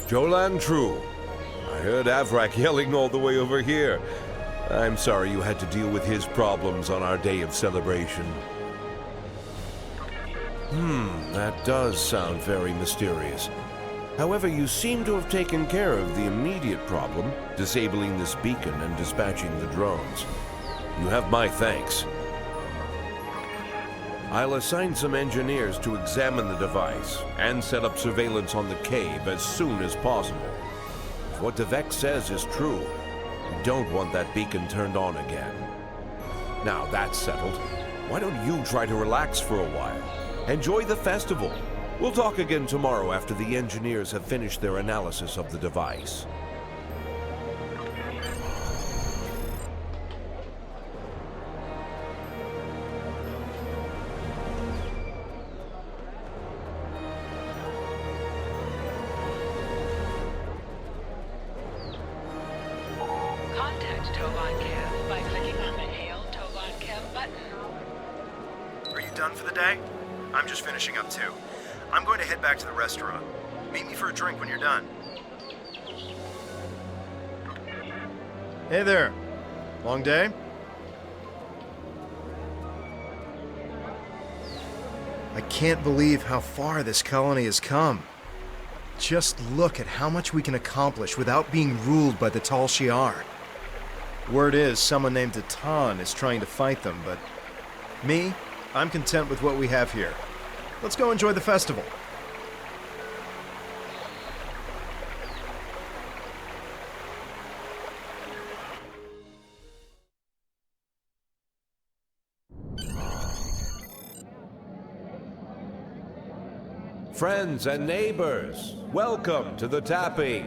Jolan True. I heard Avrak yelling all the way over here. I'm sorry you had to deal with his problems on our day of celebration. That does sound very mysterious. However, you seem to have taken care of the immediate problem, disabling this beacon and dispatching the drones. You have my thanks. I'll assign some engineers to examine the device and set up surveillance on the cave as soon as possible. If what Devek says is true, we don't want that beacon turned on again. Now that's settled, why don't you try to relax for a while? Enjoy the festival. We'll talk again tomorrow after the engineers have finished their analysis of the device. Contact Tovan Kev by clicking on the Hail Tovan Kev button. Are you done for the day? I'm just finishing up too. I'm going to head back to the restaurant. Meet me for a drink when you're done. Hey there. Long day? I can't believe how far this colony has come. Just look at how much we can accomplish without being ruled by the Tal Shiar. Word is someone named Atan is trying to fight them, but me, I'm content with what we have here. Let's go enjoy the festival. Friends and neighbors, welcome to the tapping.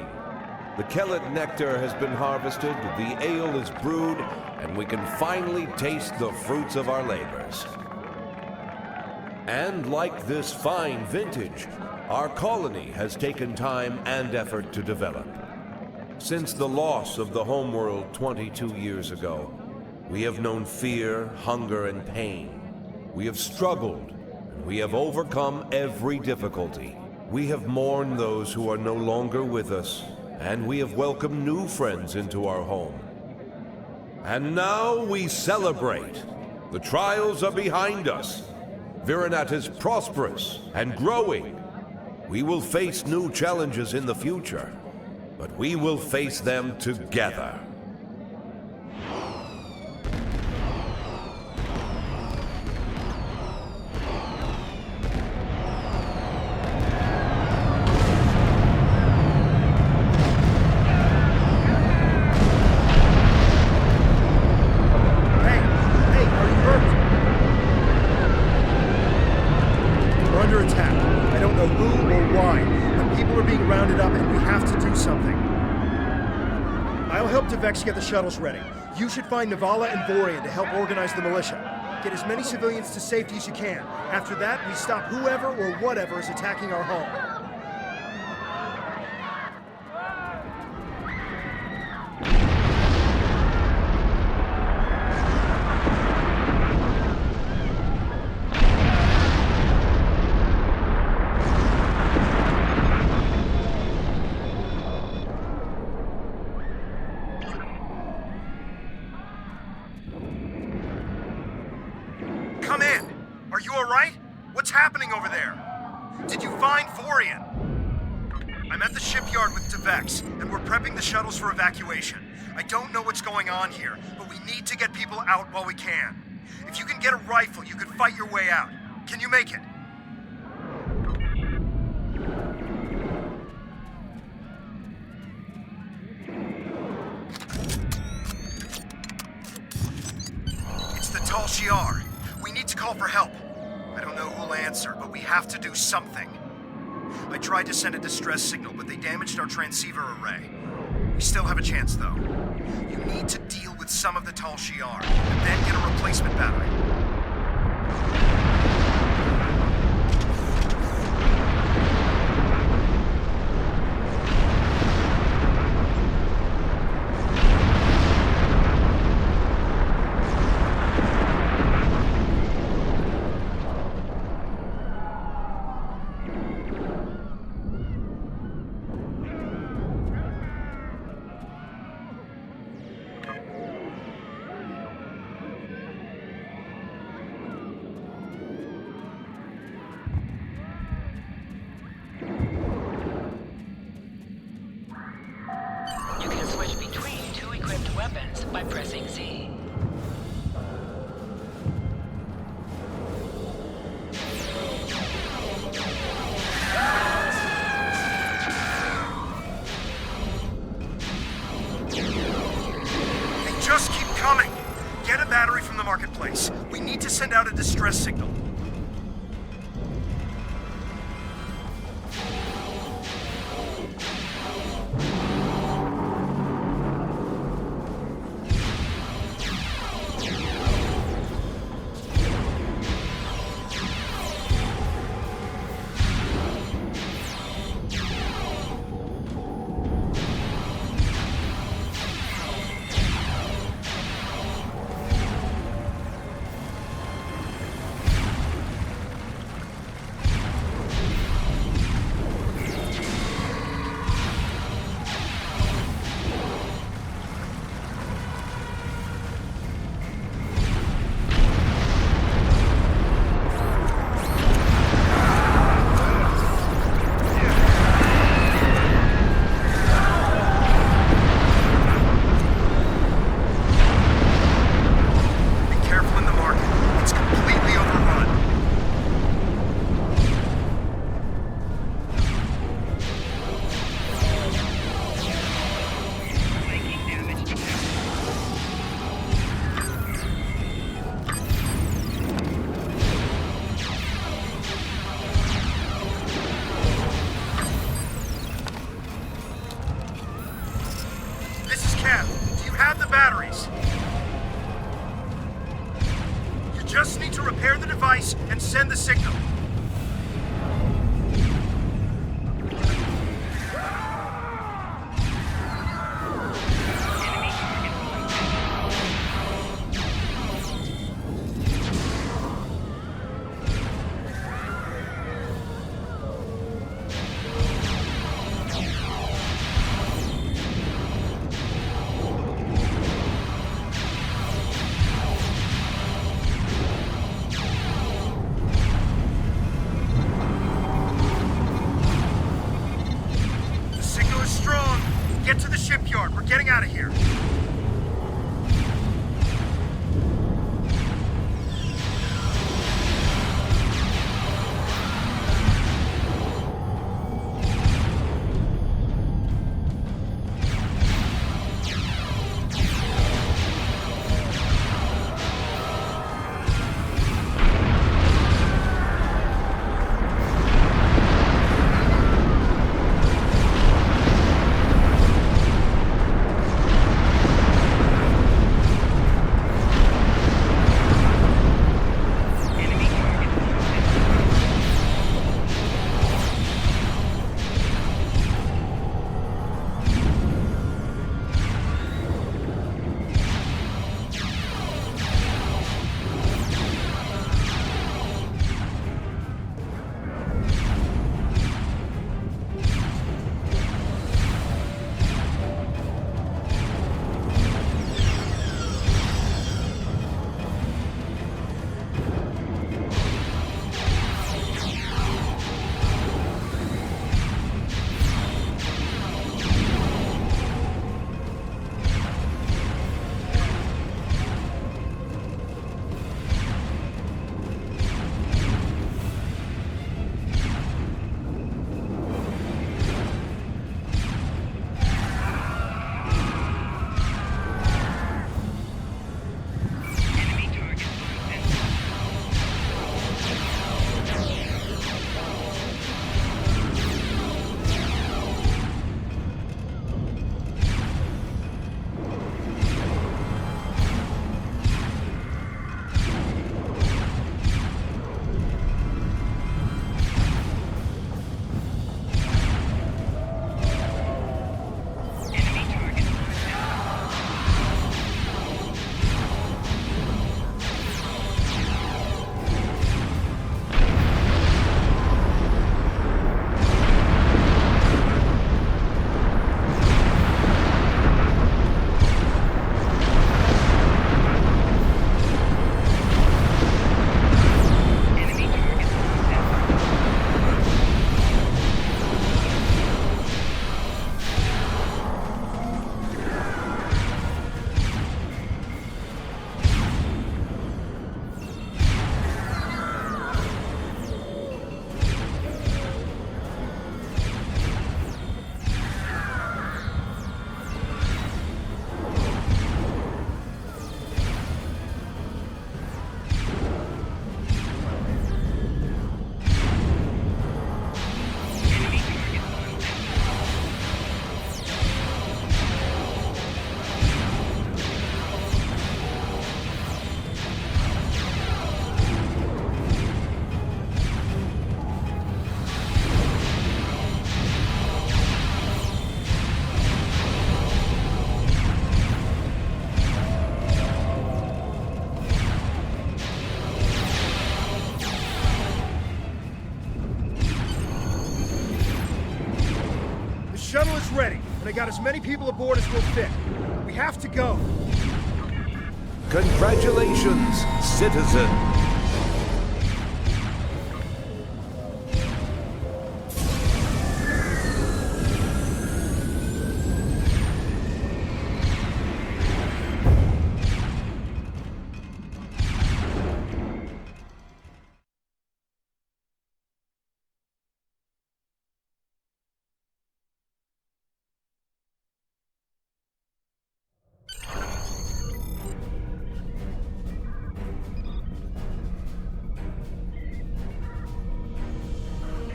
The Kellet nectar has been harvested, the ale is brewed, and we can finally taste the fruits of our labors. And like this fine vintage, our colony has taken time and effort to develop. Since the loss of the homeworld 22 years ago, we have known fear, hunger, and pain. We have struggled, and we have overcome every difficulty. We have mourned those who are no longer with us, and we have welcomed new friends into our home. And now we celebrate. The trials are behind us. Virinat is prosperous and growing. We will face new challenges in the future, but we will face them together. To get the shuttles ready. You should find Navala and Vorian to help organize the militia. Get as many civilians to safety as you can. After that, we stop whoever or whatever is attacking our home. Shuttles for evacuation. I don't know what's going on here, but we need to get people out while we can. If you can get a rifle, you could fight your way out. Can you make it? It's the Tal Shiar. We need to call for help. I don't know who'll answer, but we have to do something. I tried to send a distress signal, but they damaged our transceiver array. We still have a chance, though. You need to deal with some of the Tal Shiar, and then get a replacement battery. marketplace. We need to send out a distress signal. Just need to repair the device and send the signal. ready, and I got as many people aboard as will fit. We have to go. Congratulations, citizen.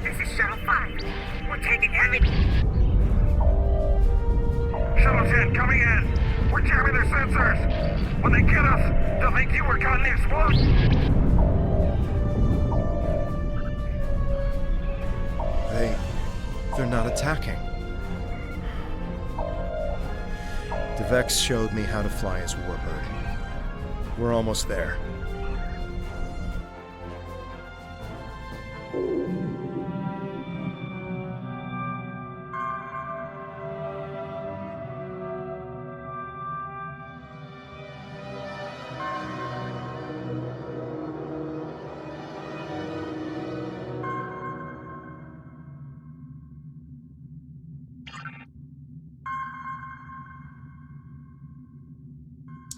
This is Shuttle 5. We're taking heavy... Shuttle 10 coming in. We're jamming their sensors. When they get us, they'll think you were caught in the explosion. They're not attacking. Vex showed me how to fly his warbird. We're almost there.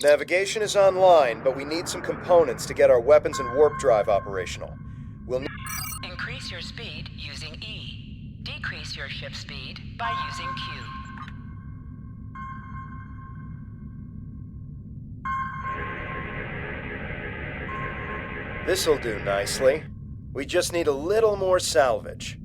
Navigation is online, but we need some components to get our weapons and warp drive operational. We'll need... Increase your speed using E. Decrease your ship speed by using Q. This'll do nicely. We just need a little more salvage.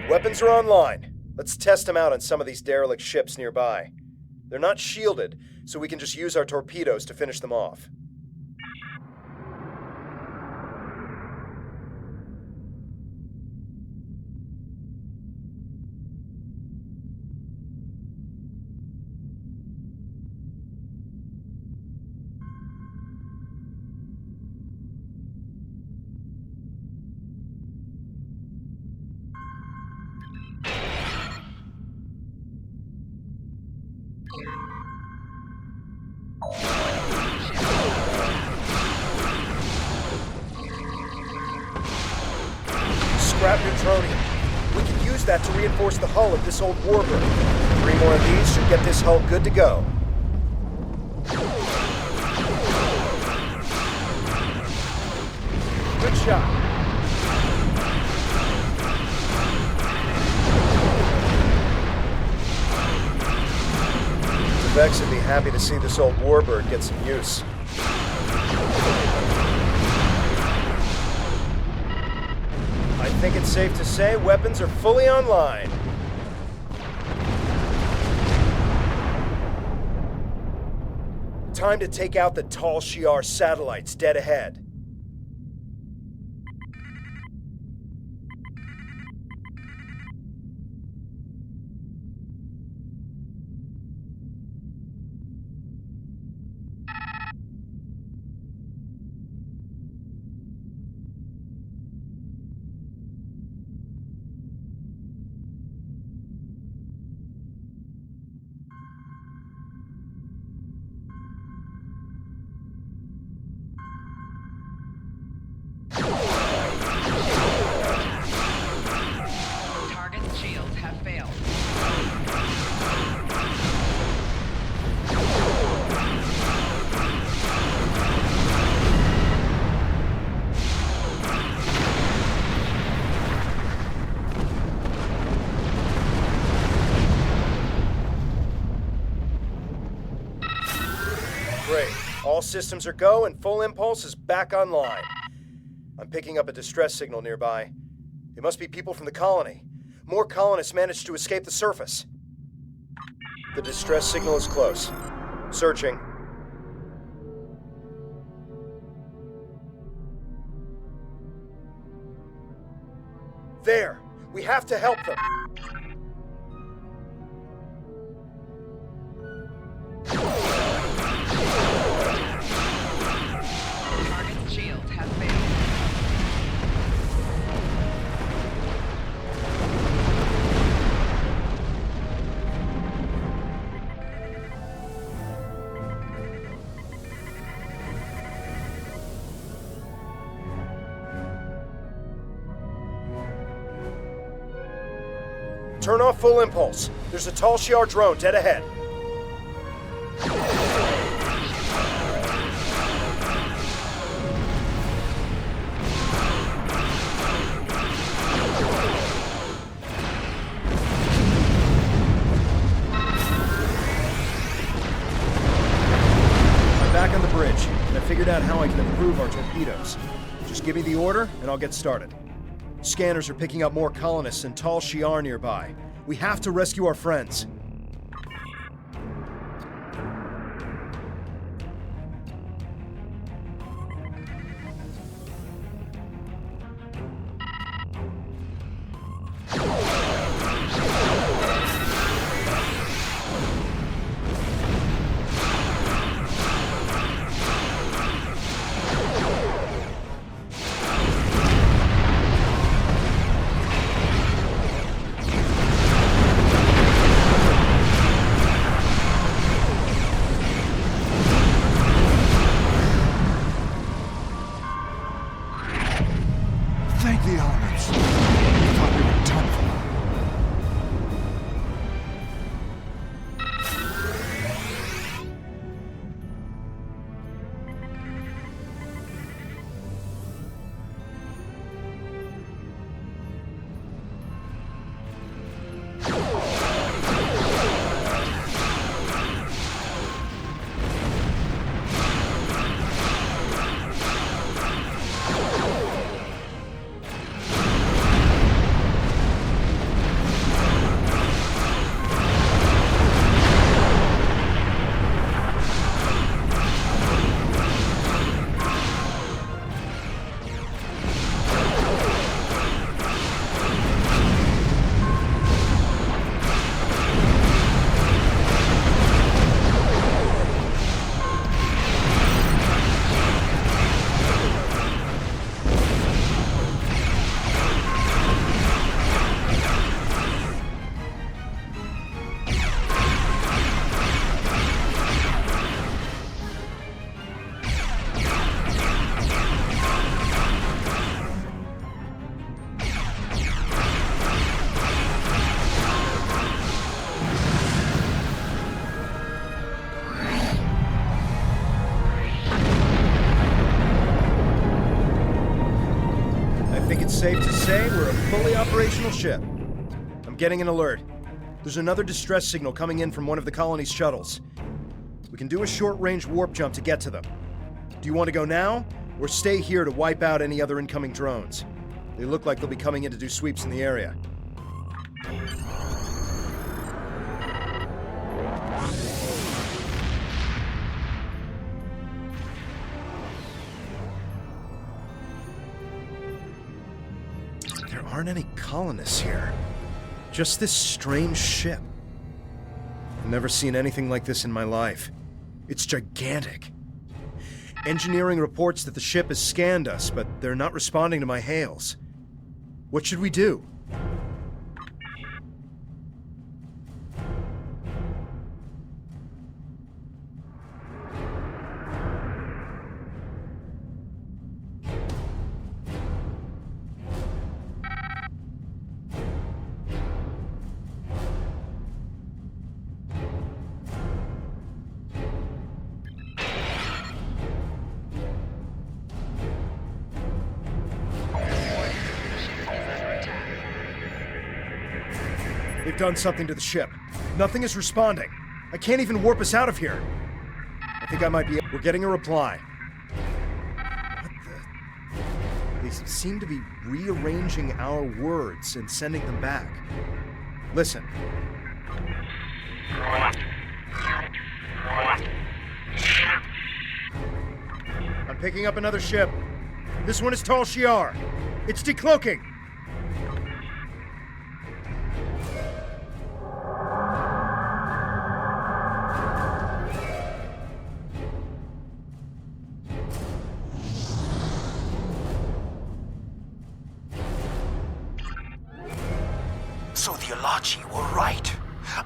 Weapons are online. Let's test them out on some of these derelict ships nearby. They're not shielded, so we can just use our torpedoes to finish them off. Scrap neutronium. We can use that to reinforce the hull of this old warbird. 3 more of these should get this hull good to go. Good shot. Vex would be happy to see this old warbird get some use. I think it's safe to say weapons are fully online. Time to take out the Tal Shiar satellites dead ahead. Target's shields have failed. Great. All systems are go and full impulse is back online. I'm picking up a distress signal nearby. It must be people from the colony. More colonists managed to escape the surface. The distress signal is close. Searching. There! We have to help them. Target's shield has failed. Turn off full impulse. There's a Tal Shiar drone dead ahead. I'm back on the bridge, and I figured out how I can improve our torpedoes. Just give me the order, and I'll get started. Scanners are picking up more colonists and Tal Shiar nearby. We have to rescue our friends. Thank the elements. I thought we were done for. Safe to say we're a fully operational ship. I'm getting an alert. There's another distress signal coming in from one of the colony's shuttles. We can do a short-range warp jump to get to them. Do you want to go now, or stay here to wipe out any other incoming drones? They look like they'll be coming in to do sweeps in the area. There aren't any colonists here. Just this strange ship. I've never seen anything like this in my life. It's gigantic. Engineering reports that the ship has scanned us, but they're not responding to my hails. What should we do? They've done something to the ship. Nothing is responding. I can't even warp us out of here. I think I might be... We're getting a reply. What the... They seem to be rearranging our words and sending them back. Listen. I'm picking up another ship. This one is Tal Shiar. It's decloaking. Ilachi were right.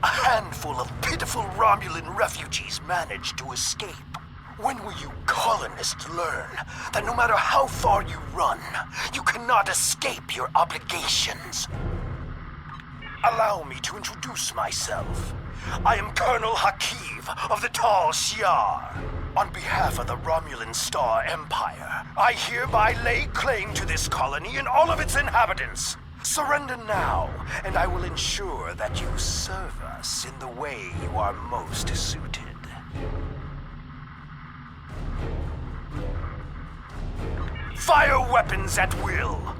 A handful of pitiful Romulan refugees managed to escape. When will you colonists learn that no matter how far you run, you cannot escape your obligations? Allow me to introduce myself. I am Colonel Hakiv of the Tal Shiar. On behalf of the Romulan Star Empire, I hereby lay claim to this colony and all of its inhabitants. Surrender now, and I will ensure that you serve us in the way you are most suited. Fire weapons at will!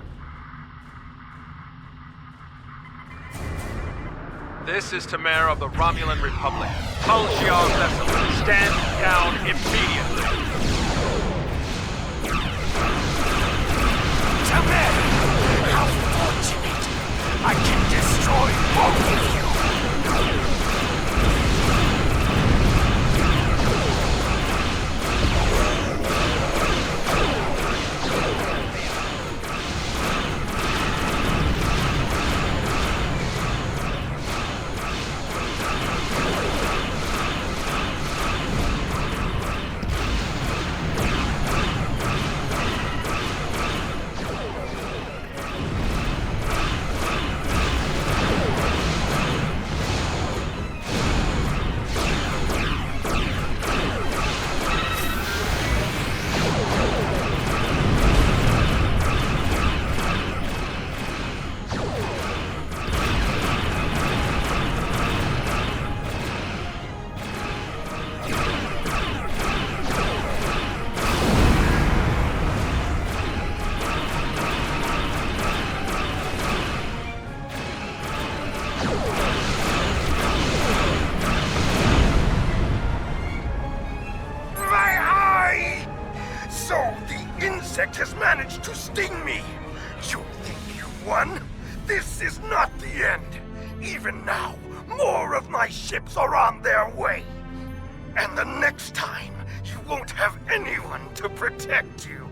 This is Tamer of the Romulan Republic. Tal Shiar vessel, stand down immediately. Tamer! How fortunate! I can destroy both of you! Has managed to sting me. You think you won? This is not the end. Even now, more of my ships are on their way. And the next time, you won't have anyone to protect you.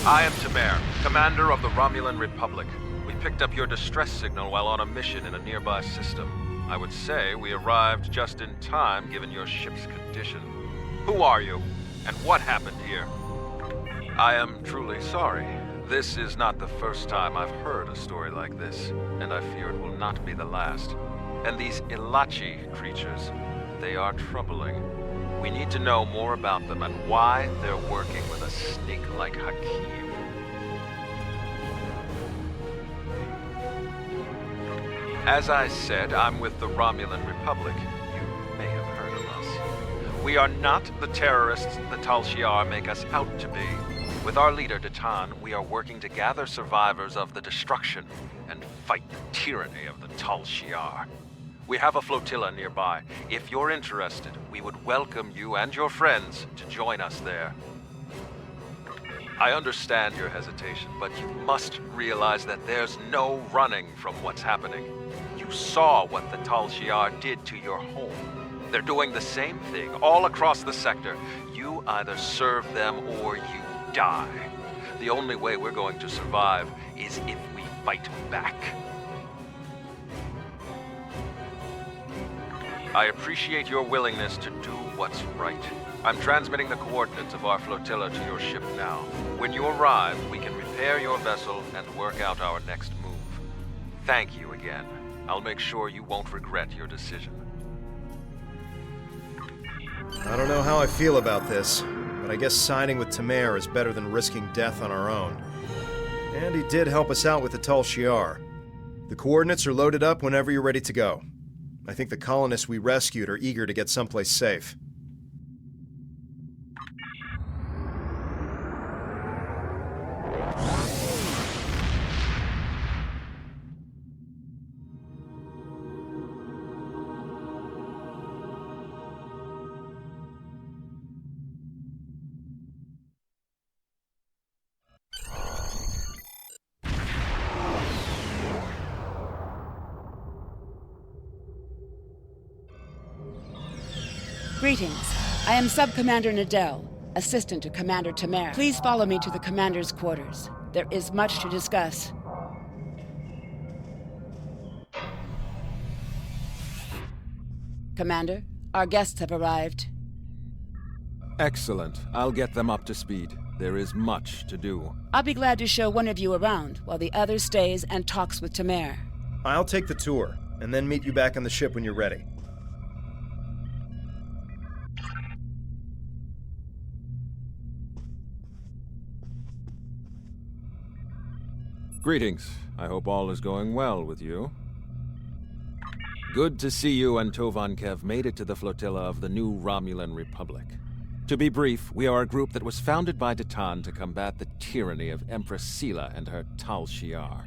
I am Tamer, commander of the Romulan Republic. We picked up your distress signal while on a mission in a nearby system. I would say we arrived just in time given your ship's condition. Who are you? And what happened here? I am truly sorry. This is not the first time I've heard a story like this, and I fear it will not be the last. And these Ilachi creatures, they are troubling. We need to know more about them and why they're working with a snake like Hakim. As I said, I'm with the Romulan Republic. You may have heard of us. We are not the terrorists the Tal Shiar make us out to be. With our leader, Datan, we are working to gather survivors of the destruction and fight the tyranny of the Tal Shiar. We have a flotilla nearby. If you're interested, we would welcome you and your friends to join us there. I understand your hesitation, but you must realize that there's no running from what's happening. You saw what the Tal Shiar did to your home. They're doing the same thing all across the sector. You either serve them or you die. The only way we're going to survive is if we fight back. I appreciate your willingness to do what's right. I'm transmitting the coordinates of our flotilla to your ship now. When you arrive, we can repair your vessel and work out our next move. Thank you again. I'll make sure you won't regret your decision. I don't know how I feel about this, but I guess signing with Tamer is better than risking death on our own. And he did help us out with the Tal Shiar. The coordinates are loaded up whenever you're ready to go. I think the colonists we rescued are eager to get someplace safe. Greetings. I am Sub-Commander Nadell. assistant to Commander Tamer. Please follow me to the commander's quarters. There is much to discuss. Commander, our guests have arrived. Excellent. I'll get them up to speed. There is much to do. I'll be glad to show one of you around while the other stays and talks with Tamer. I'll take the tour, and then meet you back on the ship when you're ready. Greetings. I hope all is going well with you. Good to see you and Tovankev made it to the flotilla of the new Romulan Republic. To be brief, we are a group that was founded by Datan to combat the tyranny of Empress Sela and her Tal Shiar.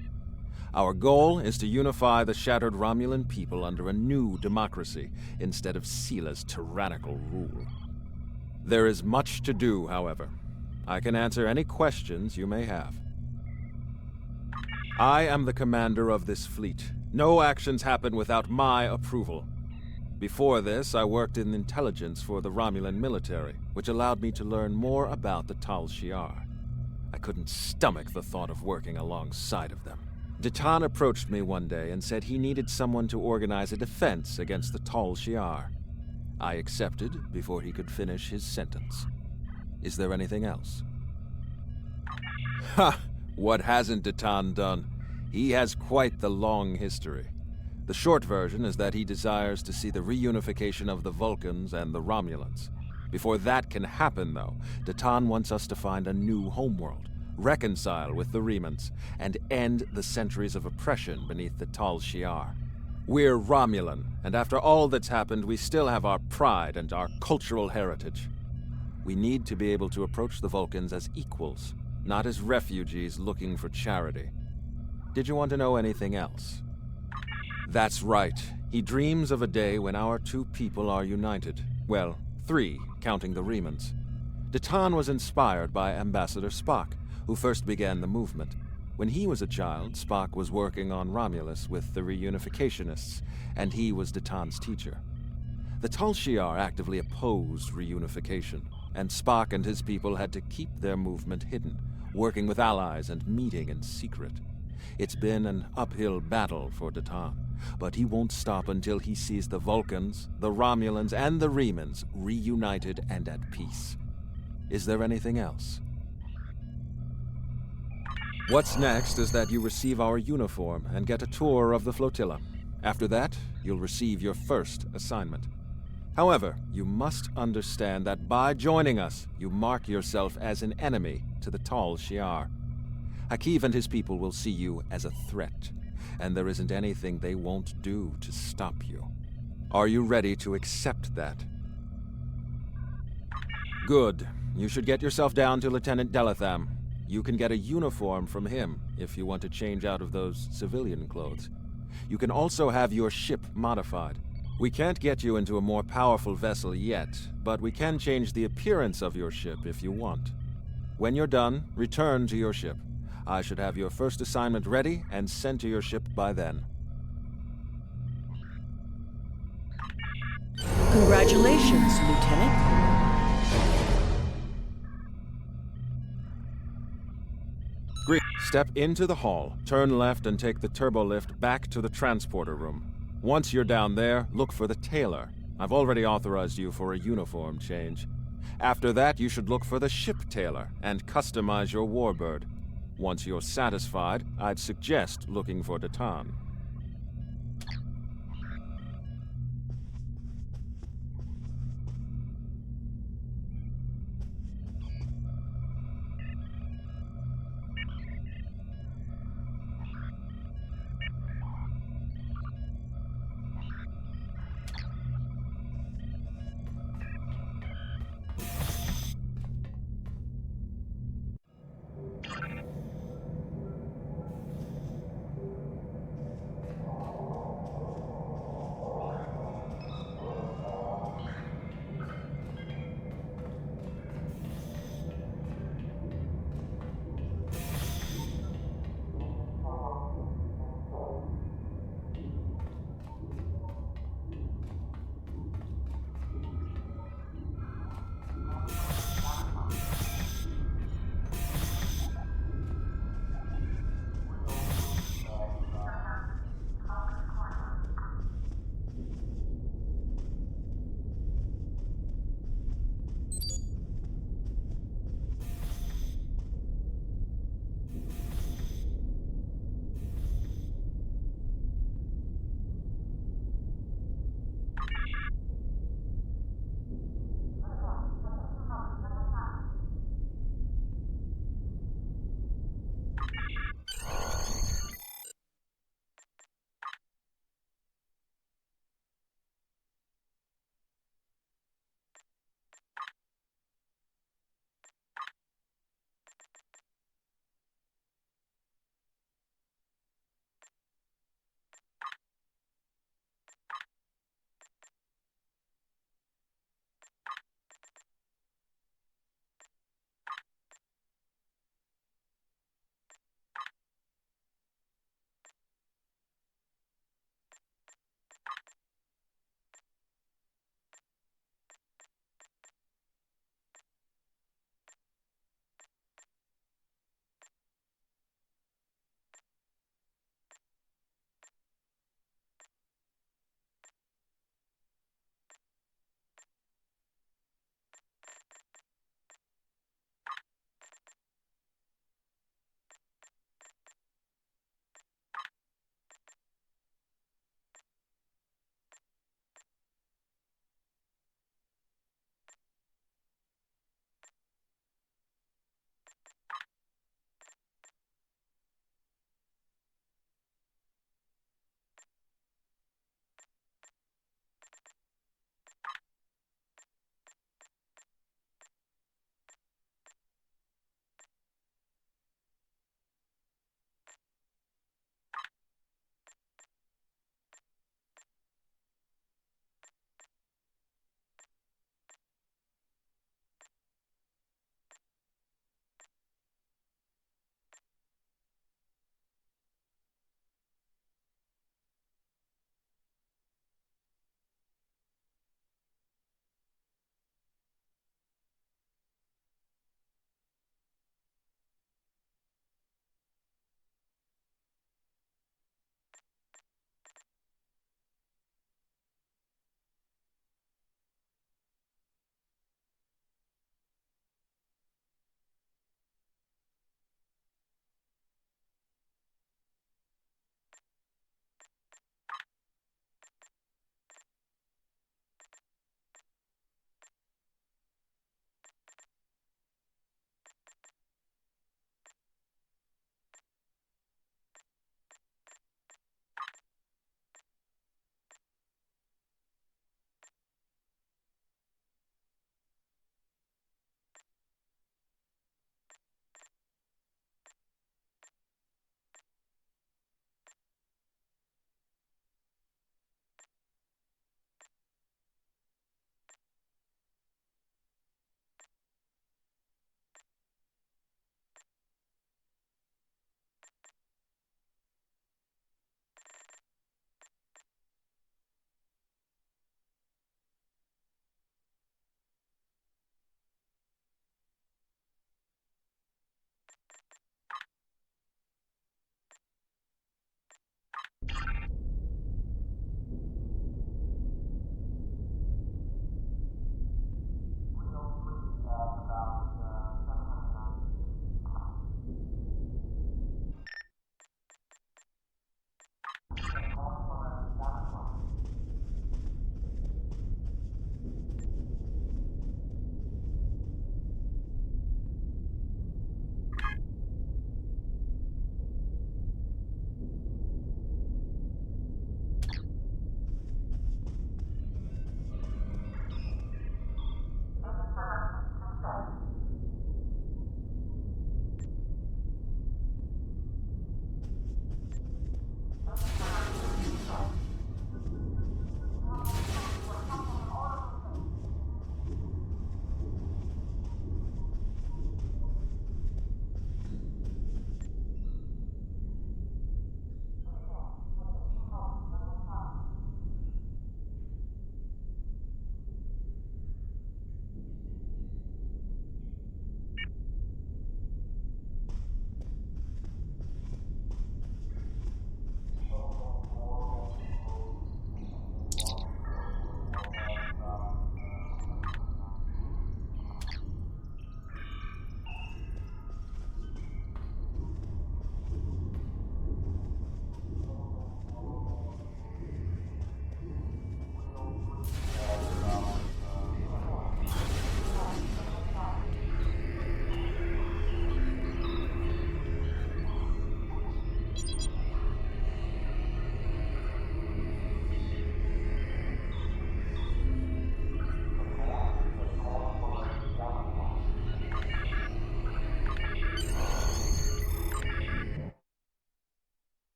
Our goal is to unify the shattered Romulan people under a new democracy instead of Sela's tyrannical rule. There is much to do, however. I can answer any questions you may have. I am the commander of this fleet. No actions happen without my approval. Before this, I worked in intelligence for the Romulan military, which allowed me to learn more about the Tal Shiar. I couldn't stomach the thought of working alongside of them. Datan approached me one day and said he needed someone to organize a defense against the Tal Shiar. I accepted before he could finish his sentence. Is there anything else? Ha! What hasn't Datan done? He has quite the long history. The short version is that he desires to see the reunification of the Vulcans and the Romulans. Before that can happen, though, Datan wants us to find a new homeworld, reconcile with the Remans, and end the centuries of oppression beneath the Tal Shiar. We're Romulan, and after all that's happened, we still have our pride and our cultural heritage. We need to be able to approach the Vulcans as equals, not as refugees looking for charity. Did you want to know anything else? That's right. He dreams of a day when our two people are united. Well, three, counting the Remans. Datan was inspired by Ambassador Spock, who first began the movement. When he was a child, Spock was working on Romulus with the reunificationists, and he was Datan's teacher. The Tal Shiar actively opposed reunification, and Spock and his people had to keep their movement hidden, working with allies and meeting in secret. It's been an uphill battle for Datan, but he won't stop until he sees the Vulcans, the Romulans, and the Remans reunited and at peace. Is there anything else? What's next is that you receive our uniform and get a tour of the flotilla. After that, you'll receive your first assignment. However, you must understand that by joining us, you mark yourself as an enemy to the Tal Shiar. Akiv and his people will see you as a threat, and there isn't anything they won't do to stop you. Are you ready to accept that? Good. You should get yourself down to Lieutenant Delatham. You can get a uniform from him if you want to change out of those civilian clothes. You can also have your ship modified. We can't get you into a more powerful vessel yet, but we can change the appearance of your ship if you want. When you're done, return to your ship. I should have your first assignment ready and sent to your ship by then. Congratulations, Lieutenant. Great. Step into the hall, turn left and take the turbo lift back to the transporter room. Once you're down there, look for the tailor. I've already authorized you for a uniform change. After that, you should look for the ship tailor and customize your warbird. Once you're satisfied, I'd suggest looking for Datan.